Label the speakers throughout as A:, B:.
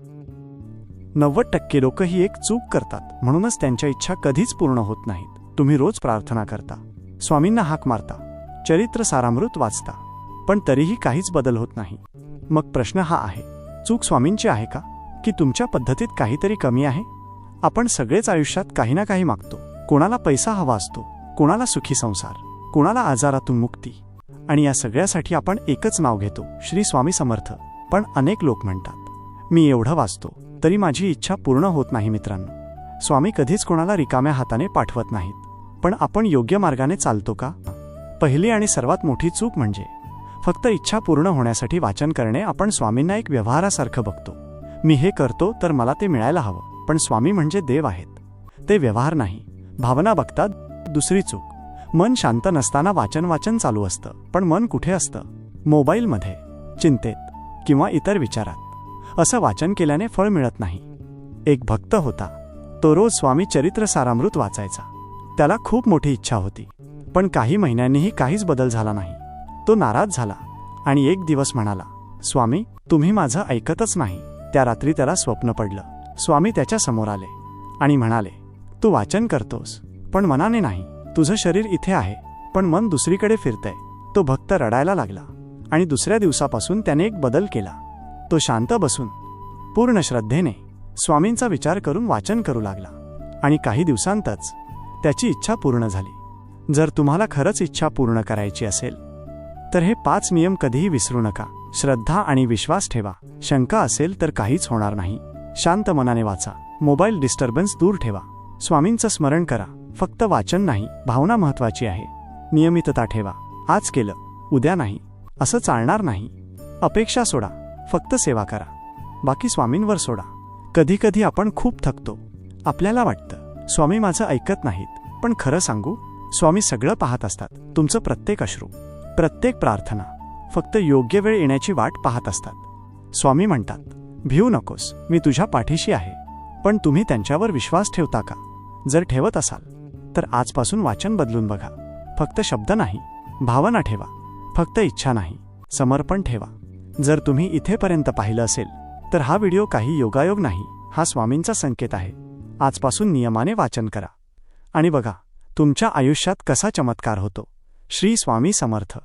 A: 90% लोक ही एक चूक करतात, म्हणूनच त्यांच्या इच्छा कधीच पूर्ण होत नाहीत। तुम्ही रोज प्रार्थना करता, स्वामींना हाक मारता, चरित्र सारामृत वाचता, पण तरीही काहीच बदल होत नाही। मग प्रश्न हा आहे, चूक स्वामींची आहे का, की तुमच्या पद्धतीत काहीतरी कमी आहे? आपण सगळेच आयुष्यात काही ना काही मागतो। कोणाला पैसा हवा असतो, कोणाला सुखी संसार, कोणाला आजारातून मुक्ती, आणि या सगळ्यासाठी आपण एकच नाव घेतो, श्री स्वामी समर्थ। पण अनेक लोक म्हणतात, मी एवढं वाचतो तरी माझी इच्छा पूर्ण होत नाही। मित्रांनो, स्वामी कधीच कोणाला रिकाम्या हाताने पाठवत नाहीत, पण आपण योग्य मार्गाने चालतो का? पहिली आणि सर्वात मोठी चूक म्हणजे फक्त इच्छा पूर्ण होण्यासाठी वाचन करणे। आपण स्वामींना एक व्यवहारासारखं बघतो, मी हे करतो तर मला ते मिळायला हवं, पण स्वामी म्हणजे देव आहेत, ते व्यवहार नाही, भावना बघतात। दुसरी चूक, मन शांत नसताना वाचन चालू असतं, पण मन कुठे असतं? मोबाईलमध्ये, चिंतेत किंवा इतर विचारात। असं वाचन केल्याने फळ मिळत नाही। एक भक्त होता, तो रोज स्वामी चरित्र सारामृत वाचायचा। त्याला खूप मोठी इच्छा होती, पण काही महिन्यांनीही काहीच बदल झाला नाही। तो नाराज झाला आणि एक दिवस म्हणाला, स्वामी तुम्ही माझं ऐकतच नाही। त्या रात्री त्याला स्वप्न पडलं, स्वामी त्याच्या समोर आले आणि म्हणाले, तू वाचन करतोस पण मनाने नाही, तुझं शरीर इथे आहे पण मन दुसरीकडे फिरतंय। तो भक्त रडायला लागला आणि दुसऱ्या दिवसापासून त्याने एक बदल केला। तो शांत बसून पूर्ण श्रद्धेने स्वामींचा विचार करून वाचन करू लागला आणि काही दिवसांतच त्याची इच्छा पूर्ण झाली। जर तुम्हाला खरंच इच्छा पूर्ण करायची असेल तर हे 5 नियम कधीही विसरू नका। श्रद्धा आणि विश्वास ठेवा, शंका असेल तर काहीच होणार नाही। शांत मनाने वाचा, मोबाईल डिस्टर्बन्स दूर ठेवा, स्वामींचं स्मरण करा, फक्त वाचन नाही, भावना महत्वाची आहे। नियमितता ठेवा, आज केलं उद्या नाही असं चालणार नाही। अपेक्षा सोडा, फक्त सेवा करा, बाकी स्वामींवर सोडा। कधी कधी आपण खूप थकतो, आपल्याला वाटतं स्वामी माझं ऐकत नाहीत, पण खरं सांगू, स्वामी सगळं पाहत असतात। तुमचं प्रत्येक अश्रू, प्रत्येक प्रार्थना, फक्त योग्य वेळ येण्याची वाट पाहत असतात। स्वामी म्हणतात, भिऊ नकोस, मी तुझ्या पाठीशी आहे। पण तुम्ही त्यांच्यावर विश्वास ठेवता का? जर ठेवत असाल तर आजपासून वाचन बदलून बघा। फक्त शब्द नाही, भावना ठेवा, फक्त इच्छा नाही, समर्पण ठेवा। जर तुम्ही इथेपर्यंत पाहिलं असेल तर हा व्हिडिओ काही योगायोग नाही, हा स्वामींचा संकेत आहे। आजपासून नियमाने वाचन करा आणि बघा तुमच्या आयुष्यात कसा चमत्कार होतो। श्री स्वामी समर्थ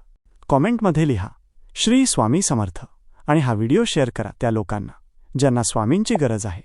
A: कॉमेंटमध्ये लिहा, श्री स्वामी समर्थ, आणि हा व्हिडिओ शेअर करा त्या लोकांना ज्यांना स्वामींची गरज आहे।